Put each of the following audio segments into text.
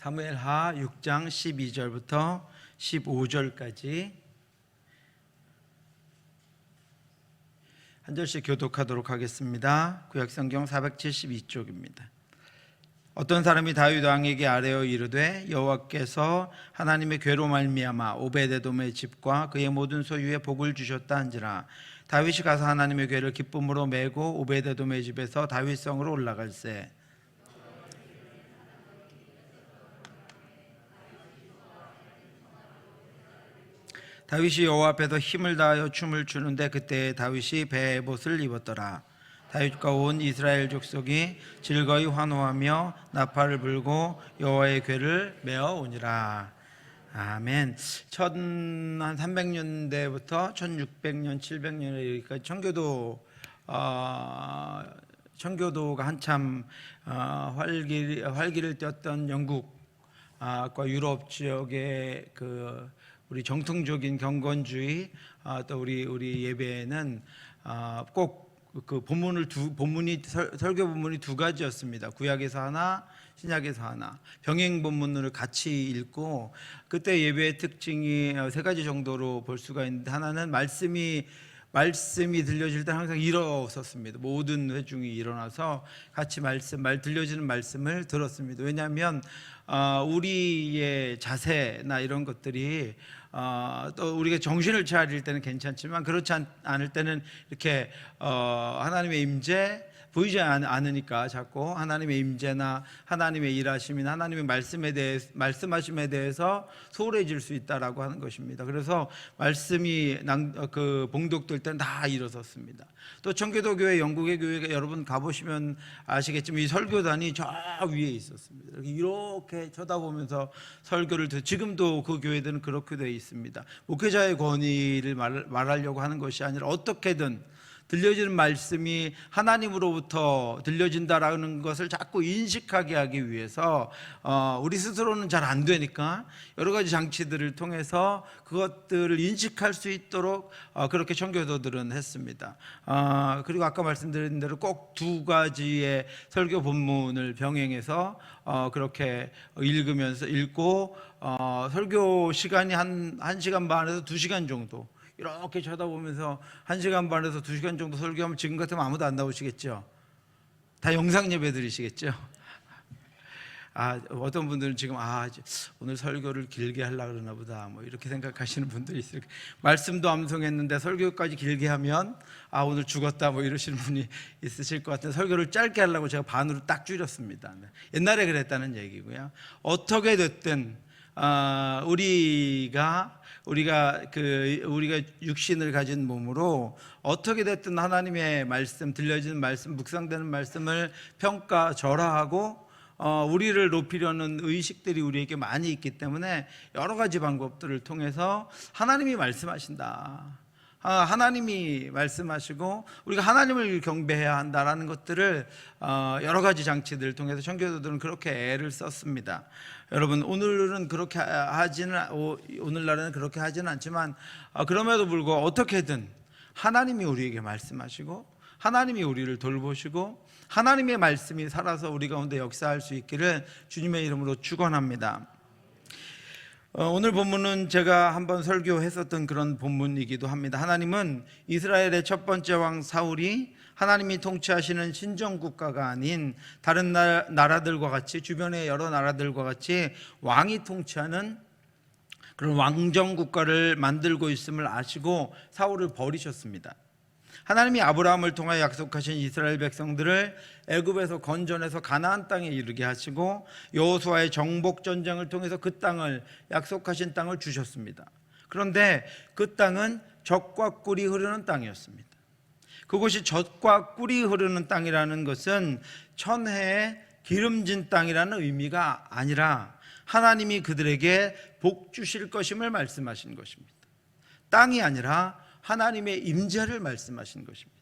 사무엘하 6장 12절부터 15절까지 한 절씩 교독하도록 하겠습니다. 구약성경 472쪽입니다. 어떤 사람이 다윗 왕에게 아뢰어 이르되 여호와께서 하나님의 괴로 말미암아 오베데돔의 집과 그의 모든 소유에 복을 주셨다 한지라. 다윗이 가서 하나님의 괴를 기쁨으로 메고 오베데돔의 집에서 다윗성으로 올라갈세. 다윗이 여호와 앞에서 힘을 다하여 춤을 추는데 그때 다윗이 베옷을 입었더라. 다윗과 온 이스라엘 족속이 즐거이 환호하며 나팔을 불고 여호와의 궤를 메어 오니라. 아멘. 한 300년대부터 1600년, 700년에 여기까지 청교도가 한참 활기를 띄었던 영국과 유럽 지역의 우리 정통적인 경건주의, 또 우리 예배는 꼭 그 설교 본문이 두 가지였습니다. 구약에서 하나, 신약에서 하나. 병행 본문을 같이 읽고, 그때 예배의 특징이 세 가지 정도로 볼 수가 있는데, 하나는 말씀이 들려질 때 항상 일어섰습니다. 모든 회중이 일어나서 같이 들려지는 말씀을 들었습니다. 왜냐하면 우리의 자세나 이런 것들이 또 우리가 정신을 차릴 때는 괜찮지만 그렇지 않을 때는 이렇게 하나님의 임재 보이지 않으니까 자꾸 하나님의 임재나 하나님의 일하심이나 하나님의 말씀하심에 대해서 소홀해질 수 있다라고 하는 것입니다. 그래서 말씀이 봉독될 때는 다 일어섰습니다. 또 청교도 교회, 영국의 교회가 여러분 가보시면 아시겠지만 이 설교단이 저 위에 있었습니다. 이렇게 쳐다보면서 설교를 지금도 그 교회들은 그렇게 되어 있습니다. 목회자의 권위를 말하려고 하는 것이 아니라 어떻게든 들려지는 말씀이 하나님으로부터 들려진다라는 것을 자꾸 인식하게 하기 위해서 우리 스스로는 잘 안 되니까 여러 가지 장치들을 통해서 그것들을 인식할 수 있도록 그렇게 청교도들은 했습니다. 그리고 아까 말씀드린 대로 꼭 두 가지의 설교 본문을 병행해서 그렇게 읽고 설교 시간이 한 1시간 반에서 2시간 정도 이렇게 쳐다보면서 1시간 반에서 2시간 정도 설교하면 지금 같으면 아무도 안 나오시겠죠? 다 영상 예배 드리시겠죠? 어떤 분들은 지금 오늘 설교를 길게 하려고 그러나 보다 이렇게 생각하시는 분들이 있어요. 말씀도 암송했는데 설교까지 길게 하면 오늘 죽었다 이러시는 분이 있으실 것 같은데 설교를 짧게 하려고 제가 반으로 딱 줄였습니다. 옛날에 그랬다는 얘기고요. 어떻게 됐든 우리가 육신을 가진 몸으로 어떻게 됐든 하나님의 말씀, 들려지는 말씀, 묵상되는 말씀을 평가절하하고 우리를 높이려는 의식들이 우리에게 많이 있기 때문에 여러 가지 방법들을 통해서 하나님이 말씀하신다, 하나님이 말씀하시고 우리가 하나님을 경배해야 한다라는 것들을 여러 가지 장치들을 통해서 청교도들은 그렇게 애를 썼습니다. 여러분, 오늘날은 그렇게 하지는 않지만 그럼에도 불구하고 어떻게든 하나님이 우리에게 말씀하시고 하나님이 우리를 돌보시고 하나님의 말씀이 살아서 우리 가운데 역사할 수 있기를 주님의 이름으로 축원합니다. 오늘 본문은 제가 한번 설교했었던 그런 본문이기도 합니다. 하나님은 이스라엘의 첫 번째 왕 사울이 하나님이 통치하시는 신정국가가 아닌 다른 나라들과 같이, 주변의 여러 나라들과 같이 왕이 통치하는 그런 왕정국가를 만들고 있음을 아시고 사울을 버리셨습니다. 하나님이 아브라함을 통하여 약속하신 이스라엘 백성들을 애굽에서 건져내서 가나안 땅에 이르게 하시고 여호수아의 정복 전쟁을 통해서 그 땅을, 약속하신 땅을 주셨습니다. 그런데 그 땅은 젖과 꿀이 흐르는 땅이었습니다. 그곳이 젖과 꿀이 흐르는 땅이라는 것은 천혜의 기름진 땅이라는 의미가 아니라 하나님이 그들에게 복 주실 것임을 말씀하신 것입니다. 땅이 아니라 하나님의 임재를 말씀하신 것입니다.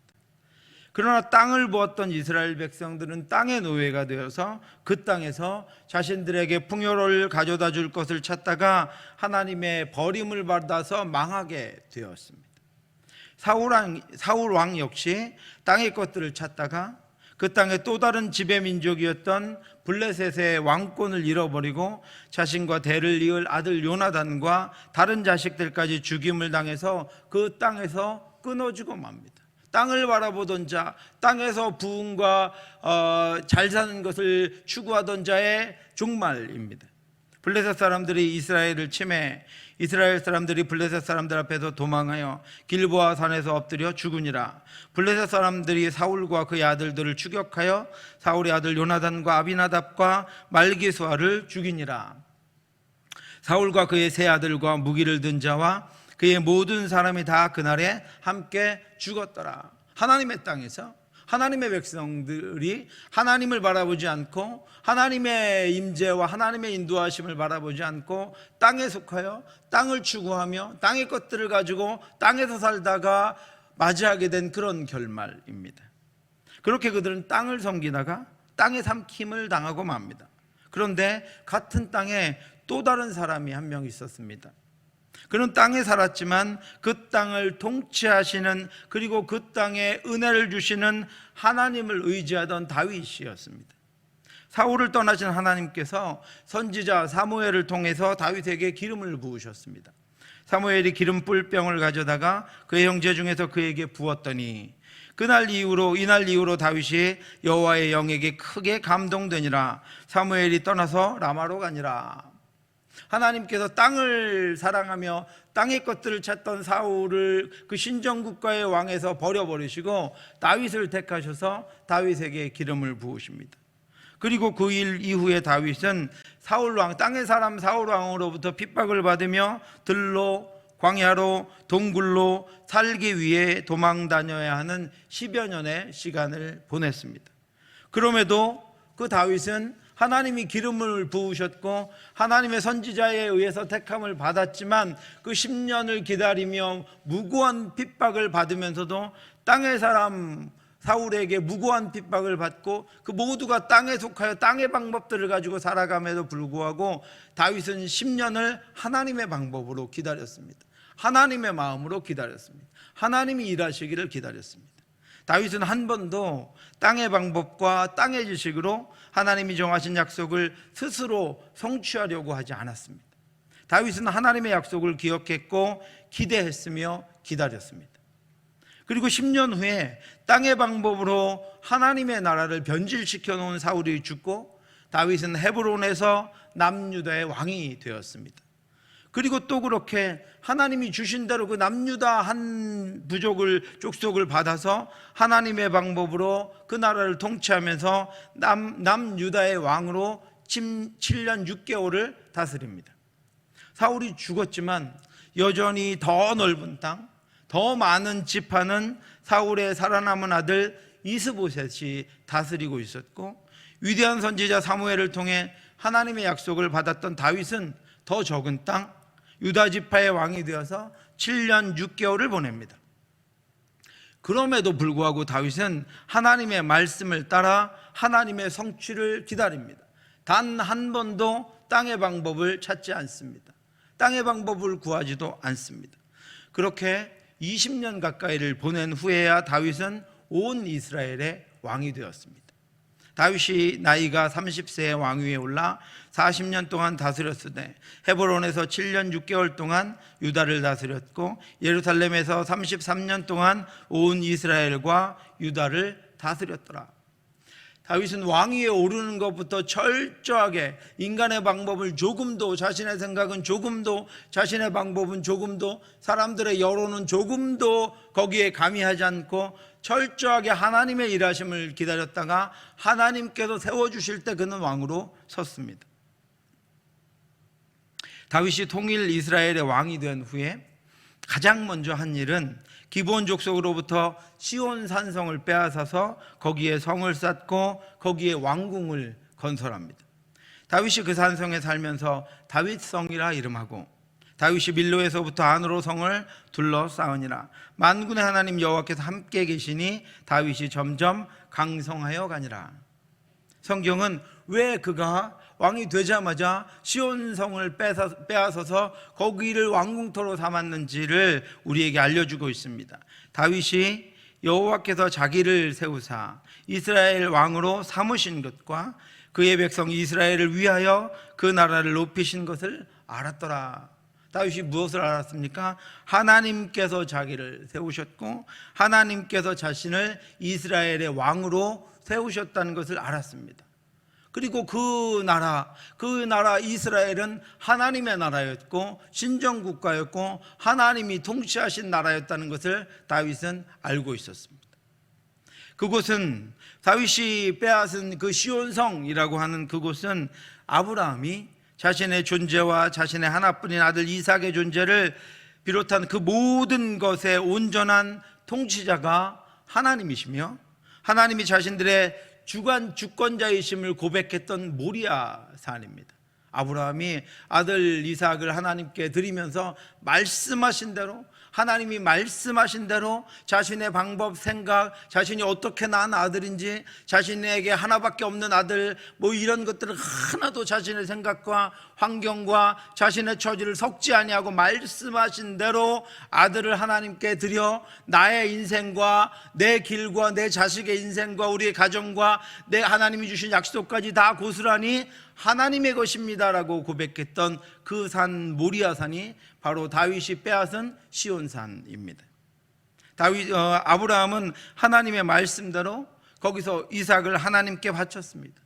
그러나 땅을 보았던 이스라엘 백성들은 땅의 노예가 되어서 그 땅에서 자신들에게 풍요를 가져다 줄 것을 찾다가 하나님의 버림을 받아서 망하게 되었습니다. 사울 왕 역시 땅의 것들을 찾다가 그 그 땅의 또 다른 지배 민족이었던 블레셋의 왕권을 잃어버리고 자신과 대를 이을 아들 요나단과 다른 자식들까지 죽임을 당해서 그 땅에서 끊어지고 맙니다. 땅을 바라보던 자, 땅에서 부흥과 잘 사는 것을 추구하던 자의 종말입니다. 블레셋 사람들이 이스라엘을 침해, 이스라엘 사람들이 블레셋 사람들 앞에서 도망하여 길보아 산에서 엎드려 죽으니라. 블레셋 사람들이 사울과 그의 아들들을 추격하여 사울의 아들 요나단과 아비나답과 말기수아를 죽이니라. 사울과 그의 세 아들과 무기를 든 자와 그의 모든 사람이 다 그날에 함께 죽었더라. 하나님의 땅에서 하나님의 백성들이 하나님을 바라보지 않고 하나님의 임재와 하나님의 인도하심을 바라보지 않고 땅에 속하여 땅을 추구하며 땅의 것들을 가지고 땅에서 살다가 맞이하게 된 그런 결말입니다. 그렇게 그들은 땅을 섬기다가 땅에 삼킴을 당하고 맙니다. 그런데 같은 땅에 또 다른 사람이 한 명 있었습니다. 그는 땅에 살았지만 그 땅을 통치하시는, 그리고 그 땅에 은혜를 주시는 하나님을 의지하던 다윗이었습니다. 사울을 떠나신 하나님께서 선지자 사무엘을 통해서 다윗에게 기름을 부으셨습니다. 사무엘이 기름 뿔병을 가져다가 그의 형제 중에서 그에게 부었더니 이날 이후로 다윗이 여호와의 영에게 크게 감동되니라. 사무엘이 떠나서 라마로 가니라. 하나님께서 땅을 사랑하며 땅의 것들을 찾던 사울을 그 신정국가의 왕에서 버려버리시고 다윗을 택하셔서 다윗에게 기름을 부으십니다. 그리고 그 일 이후에 다윗은 사울왕, 땅의 사람 사울왕으로부터 핍박을 받으며 들로, 광야로, 동굴로 살기 위해 도망 다녀야 하는 10여 년의 시간을 보냈습니다. 그럼에도 그 다윗은 하나님이 기름을 부으셨고 하나님의 선지자에 의해서 택함을 받았지만 그 10년을 기다리며 무고한 핍박을 받으면서도 땅의 사람 사울에게 무고한 핍박을 받고 그 모두가 땅에 속하여 땅의 방법들을 가지고 살아감에도 불구하고 다윗은 10년을 하나님의 방법으로 기다렸습니다. 하나님의 마음으로 기다렸습니다. 하나님이 일하시기를 기다렸습니다. 다윗은 한 번도 땅의 방법과 땅의 지식으로 하나님이 정하신 약속을 스스로 성취하려고 하지 않았습니다. 다윗은 하나님의 약속을 기억했고 기대했으며 기다렸습니다. 그리고 10년 후에 땅의 방법으로 하나님의 나라를 변질시켜 놓은 사울이 죽고 다윗은 헤브론에서 남유다의 왕이 되었습니다. 그리고 또 그렇게 하나님이 주신 대로 그 남유다 한 족속을 받아서 하나님의 방법으로 그 나라를 통치하면서 남유다의 왕으로 7년 6개월을 다스립니다. 사울이 죽었지만 여전히 더 넓은 땅, 더 많은 지파는 사울의 살아남은 아들 이스보셋이 다스리고 있었고, 위대한 선지자 사무엘을 통해 하나님의 약속을 받았던 다윗은 더 적은 땅, 유다 지파의 왕이 되어서 7년 6개월을 보냅니다. 그럼에도 불구하고 다윗은 하나님의 말씀을 따라 하나님의 성취를 기다립니다. 단 한 번도 땅의 방법을 찾지 않습니다. 땅의 방법을 구하지도 않습니다. 그렇게 20년 가까이를 보낸 후에야 다윗은 온 이스라엘의 왕이 되었습니다. 다윗이 나이가 30세에 왕위에 올라 40년 동안 다스렸을 때 헤브론에서 7년 6개월 동안 유다를 다스렸고 예루살렘에서 33년 동안 온 이스라엘과 유다를 다스렸더라. 다윗은 왕위에 오르는 것부터 철저하게 인간의 방법을 조금도, 자신의 생각은 조금도, 자신의 방법은 조금도, 사람들의 여론은 조금도 거기에 가미하지 않고 철저하게 하나님의 일하심을 기다렸다가 하나님께서 세워주실 때 그는 왕으로 섰습니다. 다윗이 통일 이스라엘의 왕이 된 후에 가장 먼저 한 일은 기브온 족속으로부터 시온 산성을 빼앗아서 거기에 성을 쌓고 거기에 왕궁을 건설합니다. 다윗이 그 산성에 살면서 다윗성이라 이름하고 다윗이 밀로에서부터 안으로 성을 둘러싸으니라. 만군의 하나님 여호와께서 함께 계시니 다윗이 점점 강성하여 가니라. 성경은 왜 그가 왕이 되자마자 시온성을 빼앗아서 거기를 왕궁터로 삼았는지를 우리에게 알려주고 있습니다. 다윗이 여호와께서 자기를 세우사 이스라엘 왕으로 삼으신 것과 그의 백성 이스라엘을 위하여 그 나라를 높이신 것을 알았더라. 다윗이 무엇을 알았습니까? 하나님께서 자기를 세우셨고 하나님께서 자신을 이스라엘의 왕으로 세우셨다는 것을 알았습니다. 그리고 그 나라 이스라엘은 하나님의 나라였고 신정국가였고 하나님이 통치하신 나라였다는 것을 다윗은 알고 있었습니다. 그곳은 다윗이 빼앗은 그 시온성이라고 하는 그곳은 아브라함이 자신의 존재와 자신의 하나뿐인 아들 이삭의 존재를 비롯한 그 모든 것의 온전한 통치자가 하나님이시며 하나님이 자신들의 주권자이심을 고백했던 모리아 산입니다. 아브라함이 아들 이삭을 하나님께 드리면서 말씀하신 대로 하나님이 말씀하신 대로 자신의 방법, 생각, 자신이 어떻게 낳은 아들인지, 자신에게 하나밖에 없는 아들, 이런 것들을 하나도 자신의 생각과 환경과 자신의 처지를 섞지 아니하고 말씀하신 대로 아들을 하나님께 드려 나의 인생과 내 길과 내 자식의 인생과 우리의 가정과 내 하나님이 주신 약속까지 다 고스란히 하나님의 것입니다라고 고백했던 그 산 모리아산이 바로 다윗이 빼앗은 시온산입니다. 아브라함은 하나님의 말씀대로 거기서 이삭을 하나님께 바쳤습니다.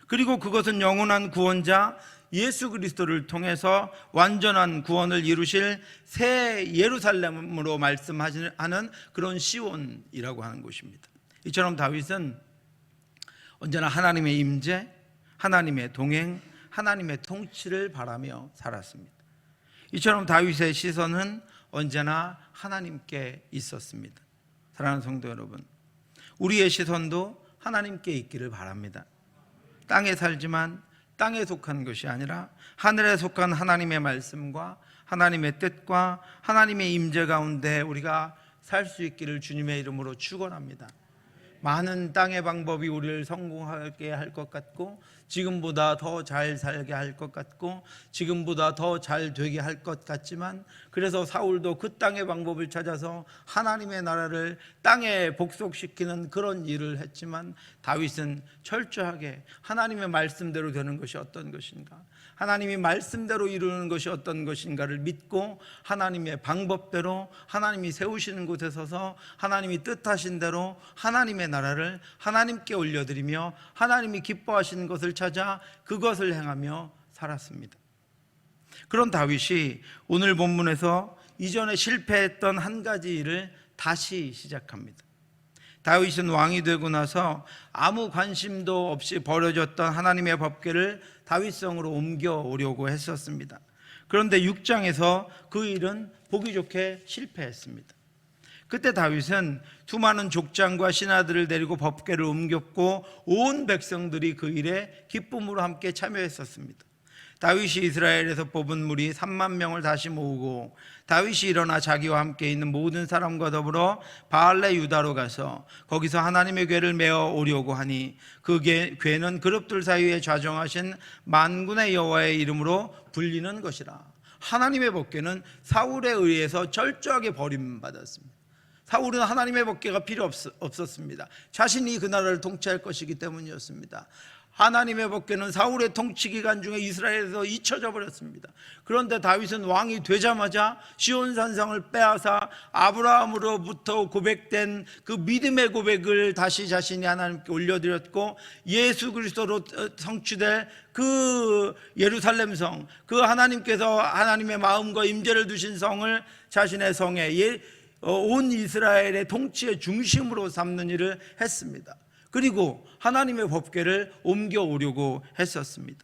그리고 그것은 영원한 구원자 예수 그리스도를 통해서 완전한 구원을 이루실 새 예루살렘으로 말씀하는 그런 시온이라고 하는 곳입니다. 이처럼 다윗은 언제나 하나님의 임재, 하나님의 동행, 하나님의 통치를 바라며 살았습니다. 이처럼 다윗의 시선은 언제나 하나님께 있었습니다. 사랑하는 성도 여러분, 우리의 시선도 하나님께 있기를 바랍니다. 땅에 살지만 땅에 속한 것이 아니라 하늘에 속한 하나님의 말씀과 하나님의 뜻과 하나님의 임재 가운데 우리가 살 수 있기를 주님의 이름으로 축원합니다. 많은 땅의 방법이 우리를 성공하게 할 것 같고 지금보다 더 잘 살게 할 것 같고 지금보다 더 잘 되게 할 것 같지만, 그래서 사울도 그 땅의 방법을 찾아서 하나님의 나라를 땅에 복속시키는 그런 일을 했지만, 다윗은 철저하게 하나님의 말씀대로 되는 것이 어떤 것인가, 하나님이 말씀대로 이루는 것이 어떤 것인가를 믿고 하나님의 방법대로 하나님이 세우시는 곳에 서서 하나님이 뜻하신 대로 하나님의 나라를 하나님께 올려드리며 하나님이 기뻐하시는 것을 찾아 그것을 행하며 살았습니다. 그런 다윗이 오늘 본문에서 이전에 실패했던 한 가지 일을 다시 시작합니다. 다윗은 왕이 되고 나서 아무 관심도 없이 버려졌던 하나님의 법궤를 다윗성으로 옮겨오려고 했었습니다. 그런데 6장에서 그 일은 보기 좋게 실패했습니다. 그때 다윗은 수많은 족장과 신하들을 데리고 법궤를 옮겼고 온 백성들이 그 일에 기쁨으로 함께 참여했었습니다. 다윗이 이스라엘에서 뽑은 무리 3만 명을 다시 모으고 다윗이 일어나 자기와 함께 있는 모든 사람과 더불어 바알레 유다로 가서 거기서 하나님의 궤를 메어 오려고 하니 그 궤는 그룹들 사이에 좌정하신 만군의 여호와의 이름으로 불리는 것이라. 하나님의 법궤는 사울에 의해서 철저하게 버림받았습니다. 사울은 하나님의 법궤가 필요 없었습니다. 자신이 그 나라를 통치할 것이기 때문이었습니다. 하나님의 법궤는 사울의 통치 기간 중에 이스라엘에서 잊혀져 버렸습니다. 그런데 다윗은 왕이 되자마자 시온산성을 빼앗아 아브라함으로부터 고백된 그 믿음의 고백을 다시 자신이 하나님께 올려드렸고, 예수 그리스도로 성취될 그 예루살렘성, 그 하나님께서 하나님의 마음과 임재를 두신 성을 자신의 성에 온 이스라엘의 통치의 중심으로 삼는 일을 했습니다. 그리고 하나님의 법궤를 옮겨오려고 했었습니다.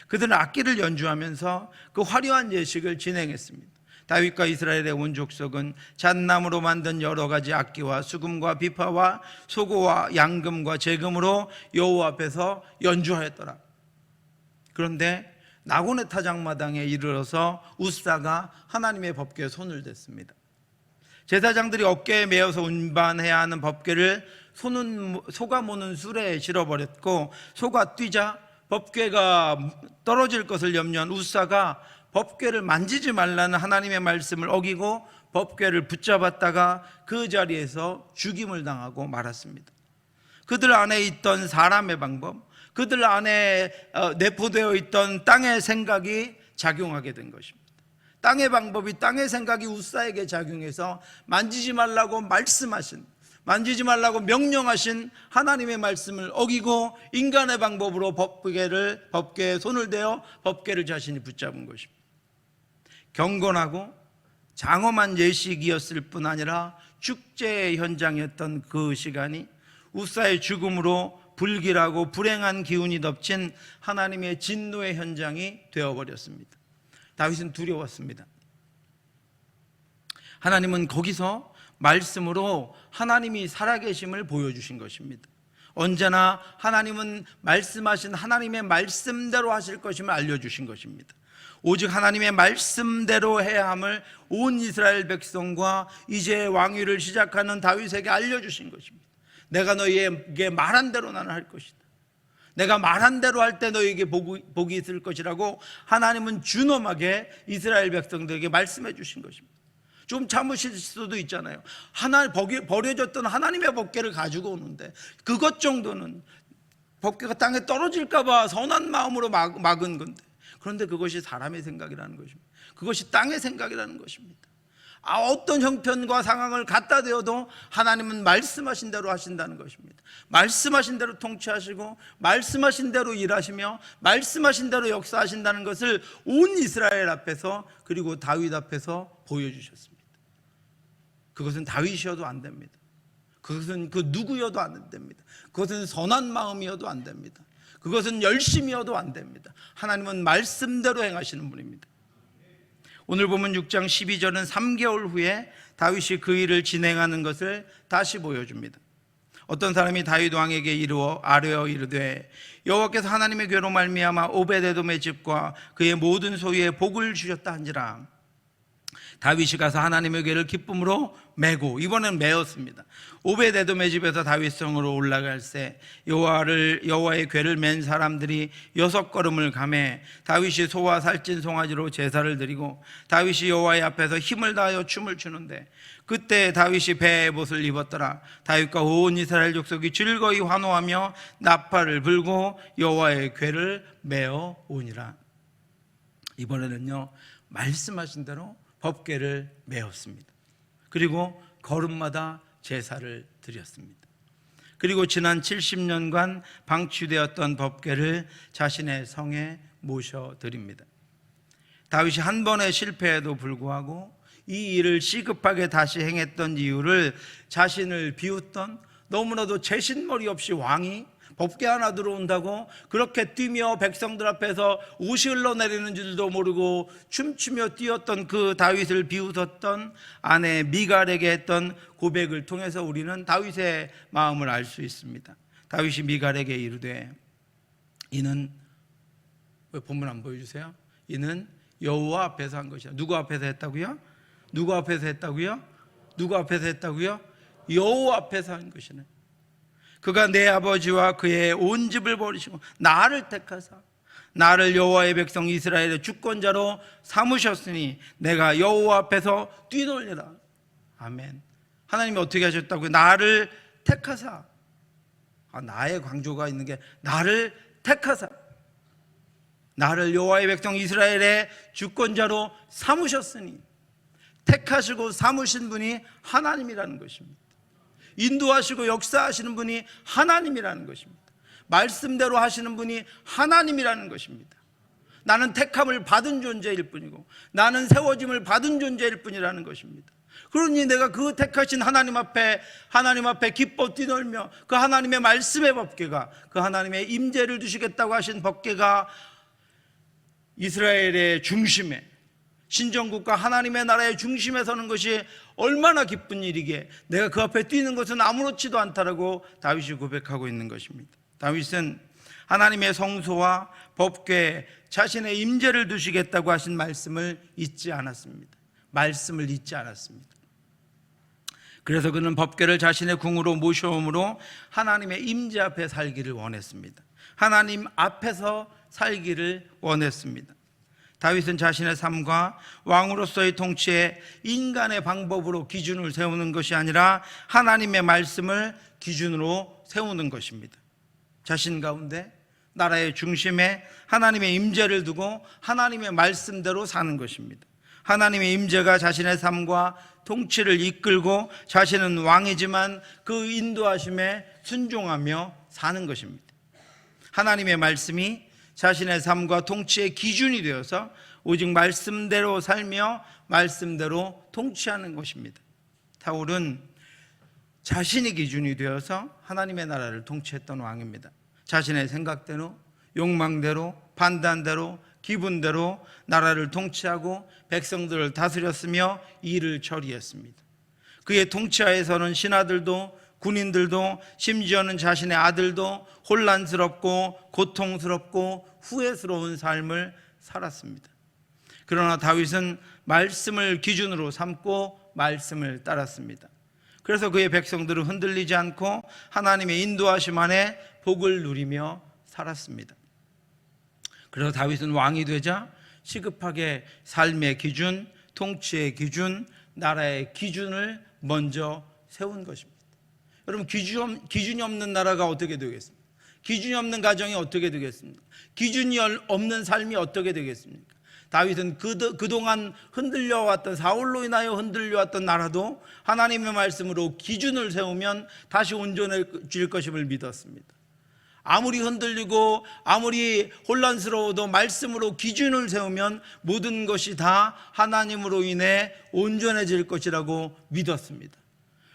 그들은 악기를 연주하면서 그 화려한 예식을 진행했습니다. 다윗과 이스라엘의 온 족속은 잣나무로 만든 여러 가지 악기와 수금과 비파와 소고와 양금과 제금으로 여호와 앞에서 연주하였더라. 그런데 나곤의 타작마당에 이르러서 우사가 하나님의 법궤에 손을 댔습니다. 제사장들이 어깨에 메어서 운반해야 하는 법궤를 소가 모는 수레에 실어버렸고, 소가 뛰자 법궤가 떨어질 것을 염려한 우사가 법궤를 만지지 말라는 하나님의 말씀을 어기고 법궤를 붙잡았다가 그 자리에서 죽임을 당하고 말았습니다. 그들 안에 있던 사람의 방법, 그들 안에 내포되어 있던 땅의 생각이 작용하게 된 것입니다. 땅의 방법이, 땅의 생각이 우사에게 작용해서 만지지 말라고 말씀하신, 만지지 말라고 명령하신 하나님의 말씀을 어기고 인간의 방법으로 법궤에 손을 대어 법궤를 자신이 붙잡은 것입니다. 경건하고 장엄한 예식이었을 뿐 아니라 축제의 현장이었던 그 시간이 우사의 죽음으로 불길하고 불행한 기운이 덮친 하나님의 진노의 현장이 되어버렸습니다. 다윗은 두려웠습니다. 하나님은 거기서 말씀으로 하나님이 살아계심을 보여주신 것입니다. 언제나 하나님은 말씀하신 하나님의 말씀대로 하실 것임을 알려주신 것입니다. 오직 하나님의 말씀대로 해야 함을 온 이스라엘 백성과 이제 왕위를 시작하는 다윗에게 알려주신 것입니다. 내가 너희에게 말한 대로 나는 할 것이다. 내가 말한 대로 할 때 너희에게 복이 있을 것이라고 하나님은 준엄하게 이스라엘 백성들에게 말씀해 주신 것입니다. 좀 참으실 수도 있잖아요. 버려졌던 하나님의 법궤를 가지고 오는데 그것 정도는 법궤가 땅에 떨어질까 봐 선한 마음으로 막은 건데, 그런데 그것이 사람의 생각이라는 것입니다. 그것이 땅의 생각이라는 것입니다. 어떤 형편과 상황을 갖다 대어도 하나님은 말씀하신 대로 하신다는 것입니다. 말씀하신 대로 통치하시고 말씀하신 대로 일하시며 말씀하신 대로 역사하신다는 것을 온 이스라엘 앞에서, 그리고 다윗 앞에서 보여주셨습니다. 그것은 다윗이어도 안 됩니다. 그것은 그 누구여도 안 됩니다. 그것은 선한 마음이어도 안 됩니다. 그것은 열심이어도 안 됩니다. 하나님은 말씀대로 행하시는 분입니다. 오늘 보면 6장 12절은 3개월 후에 다윗이 그 일을 진행하는 것을 다시 보여줍니다. 어떤 사람이 다윗 왕에게 아뢰어 이르되 여호와께서 하나님의 궤로 말미암아 오베데돔의 집과 그의 모든 소유에 복을 주셨다 한지라. 다윗이 가서 하나님의 궤를 기쁨으로 메고, 이번엔 메었습니다. 오베데돔의 집에서 다윗 성으로 올라갈새 여호와의 궤를 맨 사람들이 6걸음을 가매 다윗이 소와 살찐 송아지로 제사를 드리고 다윗이 여호와의 앞에서 힘을 다하여 춤을 추는데 그때 다윗이 배의 옷을 입었더라. 다윗과 온 이스라엘 족속이 즐거이 환호하며 나팔을 불고 여호와의 궤를 메어 오니라. 이번에는요, 말씀하신 대로 법궤를 메었습니다. 그리고 걸음마다 제사를 드렸습니다. 그리고 지난 70년간 방치되었던 법궤를 자신의 성에 모셔드립니다. 다윗이 한 번의 실패에도 불구하고 이 일을 시급하게 다시 행했던 이유를 자신을 비웃던, 너무나도 제신머리 없이 왕이 법궤 하나 들어온다고 그렇게 뛰며 백성들 앞에서 옷이 흘러내리는 줄도 모르고 춤추며 뛰었던 그 다윗을 비웃었던 아내 미갈에게 했던 고백을 통해서 우리는 다윗의 마음을 알 수 있습니다. 다윗이 미갈에게 이르되, 이는, 왜 본문 안 보여주세요? 이는 여호와 앞에서 한 것이야. 누구 앞에서 했다고요? 누구 앞에서 했다고요? 누구 앞에서 했다고요? 여호와 앞에서 한 것이네. 그가 내 아버지와 그의 온 집을 버리시고 나를 택하사 나를 여호와의 백성 이스라엘의 주권자로 삼으셨으니 내가 여호와 앞에서 뛰놀리라. 아멘. 하나님이 어떻게 하셨다고요? 나를 택하사. 나의 강조가 있는 게 나를 택하사 나를 여호와의 백성 이스라엘의 주권자로 삼으셨으니, 택하시고 삼으신 분이 하나님이라는 것입니다. 인도하시고 역사하시는 분이 하나님이라는 것입니다. 말씀대로 하시는 분이 하나님이라는 것입니다. 나는 택함을 받은 존재일 뿐이고 나는 세워짐을 받은 존재일 뿐이라는 것입니다. 그러니 내가 그 택하신 하나님 앞에 기뻐 뛰놀며 그 하나님의 말씀의 법궤가, 그 하나님의 임재를 두시겠다고 하신 법궤가 이스라엘의 중심에, 신정국가 하나님의 나라의 중심에 서는 것이 얼마나 기쁜 일이기에 내가 그 앞에 뛰는 것은 아무렇지도 않다라고 다윗이 고백하고 있는 것입니다. 다윗은 하나님의 성소와 법궤에 자신의 임재를 두시겠다고 하신 말씀을 잊지 않았습니다. 말씀을 잊지 않았습니다. 그래서 그는 법궤를 자신의 궁으로 모셔옴으로 하나님의 임재 앞에 살기를 원했습니다. 하나님 앞에서 살기를 원했습니다. 다윗은 자신의 삶과 왕으로서의 통치에 인간의 방법으로 기준을 세우는 것이 아니라 하나님의 말씀을 기준으로 세우는 것입니다. 자신 가운데 나라의 중심에 하나님의 임재를 두고 하나님의 말씀대로 사는 것입니다. 하나님의 임재가 자신의 삶과 통치를 이끌고 자신은 왕이지만 그 인도하심에 순종하며 사는 것입니다. 하나님의 말씀이 자신의 삶과 통치의 기준이 되어서 오직 말씀대로 살며 말씀대로 통치하는 것입니다. 사울은 자신이 기준이 되어서 하나님의 나라를 통치했던 왕입니다. 자신의 생각대로, 욕망대로, 판단대로, 기분대로 나라를 통치하고 백성들을 다스렸으며 일을 처리했습니다. 그의 통치하에서는 신하들도 군인들도 심지어는 자신의 아들도 혼란스럽고 고통스럽고 후회스러운 삶을 살았습니다. 그러나 다윗은 말씀을 기준으로 삼고 말씀을 따랐습니다. 그래서 그의 백성들은 흔들리지 않고 하나님의 인도하심 안에 복을 누리며 살았습니다. 그래서 다윗은 왕이 되자 시급하게 삶의 기준, 통치의 기준, 나라의 기준을 먼저 세운 것입니다. 여러분, 기준이 없는 나라가 어떻게 되겠습니까? 기준이 없는 가정이 어떻게 되겠습니까? 기준이 없는 삶이 어떻게 되겠습니까? 다윗은 그동안 흔들려왔던, 사울로 인하여 흔들려왔던 나라도 하나님의 말씀으로 기준을 세우면 다시 온전해질 것임을 믿었습니다. 아무리 흔들리고 아무리 혼란스러워도 말씀으로 기준을 세우면 모든 것이 다 하나님으로 인해 온전해질 것이라고 믿었습니다.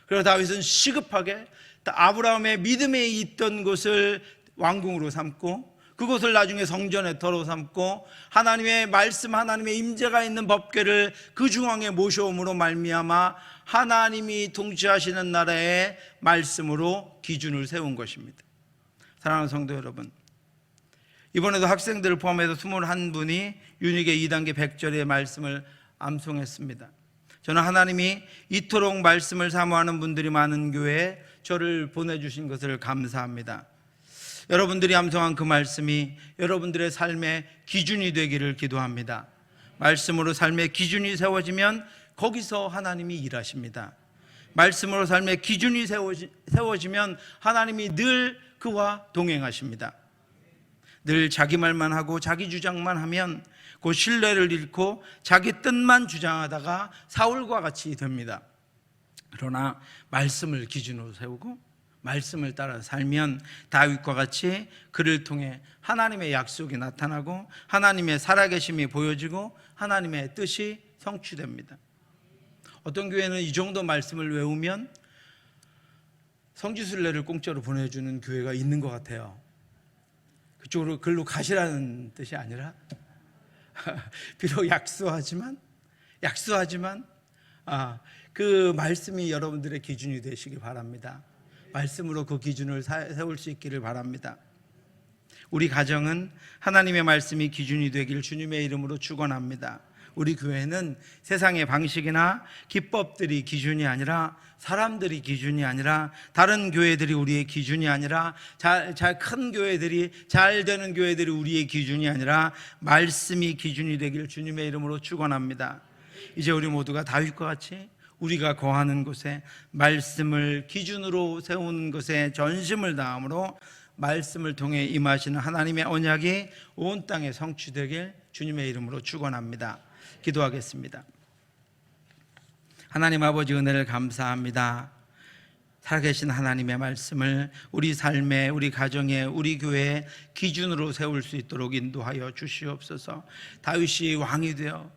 그래서 다윗은 시급하게 아브라함의 믿음에 있던 곳을 왕궁으로 삼고 그곳을 나중에 성전의 터로 삼고 하나님의 말씀, 하나님의 임재가 있는 법궤를 그 중앙에 모셔옴으로 말미암아 하나님이 통치하시는 나라의 말씀으로 기준을 세운 것입니다. 사랑하는 성도 여러분, 이번에도 학생들을 포함해서 21분이 유닉의 2단계 100절의 말씀을 암송했습니다. 저는 하나님이 이토록 말씀을 사모하는 분들이 많은 교회에 저를 보내주신 것을 감사합니다. 여러분들이 암송한 그 말씀이 여러분들의 삶의 기준이 되기를 기도합니다. 말씀으로 삶의 기준이 세워지면 거기서 하나님이 일하십니다. 말씀으로 삶의 기준이 세워지면 하나님이 늘 그와 동행하십니다. 늘 자기 말만 하고 자기 주장만 하면 그 신뢰를 잃고 자기 뜻만 주장하다가 사울과 같이 됩니다. 그러나 말씀을 기준으로 세우고 말씀을 따라 살면 다윗과 같이 그를 통해 하나님의 약속이 나타나고 하나님의 살아계심이 보여지고 하나님의 뜻이 성취됩니다. 어떤 교회는 이 정도 말씀을 외우면 성지순례를 공짜로 보내주는 교회가 있는 것 같아요. 그쪽으로 글로 가시라는 뜻이 아니라 비록 약소하지만 그 말씀이 여러분들의 기준이 되시기 바랍니다. 말씀으로 그 기준을 세울 수 있기를 바랍니다. 우리 가정은 하나님의 말씀이 기준이 되길 주님의 이름으로 축원합니다. 우리 교회는 세상의 방식이나 기법들이 기준이 아니라, 사람들이 기준이 아니라, 다른 교회들이 우리의 기준이 아니라, 잘 큰 교회들이, 잘 되는 교회들이 우리의 기준이 아니라 말씀이 기준이 되길 주님의 이름으로 축원합니다. 이제 우리 모두가 다윗과 같이 우리가 거하는 곳에 말씀을 기준으로 세우는 것에 전심을 다함으로 말씀을 통해 임하시는 하나님의 언약이 온 땅에 성취되길 주님의 이름으로 축원합니다. 기도하겠습니다. 하나님 아버지, 은혜를 감사합니다. 살아계신 하나님의 말씀을 우리 삶에, 우리 가정에, 우리 교회에 기준으로 세울 수 있도록 인도하여 주시옵소서. 다윗이 왕이 되어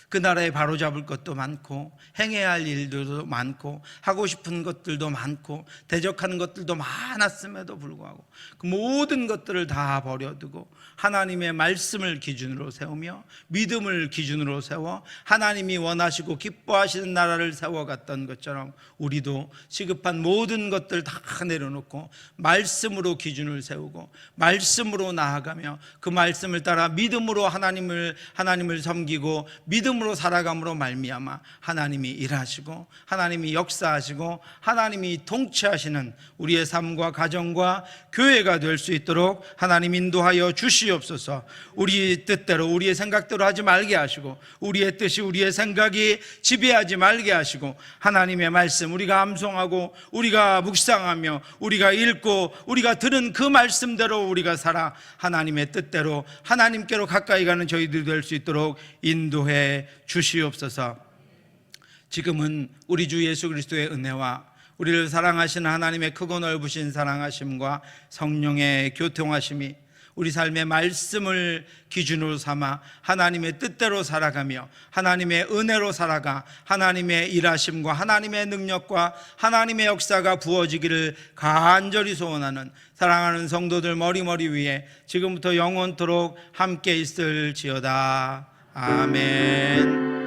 그 나라에 바로잡을 것도 많고 행해야 할 일들도 많고 하고 싶은 것들도 많고 대적하는 것들도 많았음에도 불구하고 그 모든 것들을 다 버려두고 하나님의 말씀을 기준으로 세우며 믿음을 기준으로 세워 하나님이 원하시고 기뻐하시는 나라를 세워갔던 것처럼 우리도 시급한 모든 것들 다 내려놓고 말씀으로 기준을 세우고 말씀으로 나아가며 그 말씀을 따라 믿음으로 하나님을 섬기고 믿음 믿음으로 살아감으로 말미암아 하나님이 일하시고 하나님이 역사하시고 하나님이 통치하시는 우리의 삶과 가정과 교회가 될 수 있도록 하나님 인도하여 주시옵소서. 우리 뜻대로 우리의 생각대로 하지 말게 하시고 우리의 뜻이 우리의 생각이 지배하지 말게 하시고 하나님의 말씀 우리가 암송하고 우리가 묵상하며 우리가 읽고 우리가 들은 그 말씀대로 우리가 살아 하나님의 뜻대로 하나님께로 가까이 가는 저희들이 될 수 있도록 인도해 주시옵소서. 지금은 우리 주 예수 그리스도의 은혜와 우리를 사랑하시는 하나님의 크고 넓으신 사랑하심과 성령의 교통하심이 우리 삶의 말씀을 기준으로 삼아 하나님의 뜻대로 살아가며 하나님의 은혜로 살아가 하나님의 일하심과 하나님의 능력과 하나님의 역사가 부어지기를 간절히 소원하는 사랑하는 성도들 머리 위에 지금부터 영원토록 함께 있을지어다. 아멘.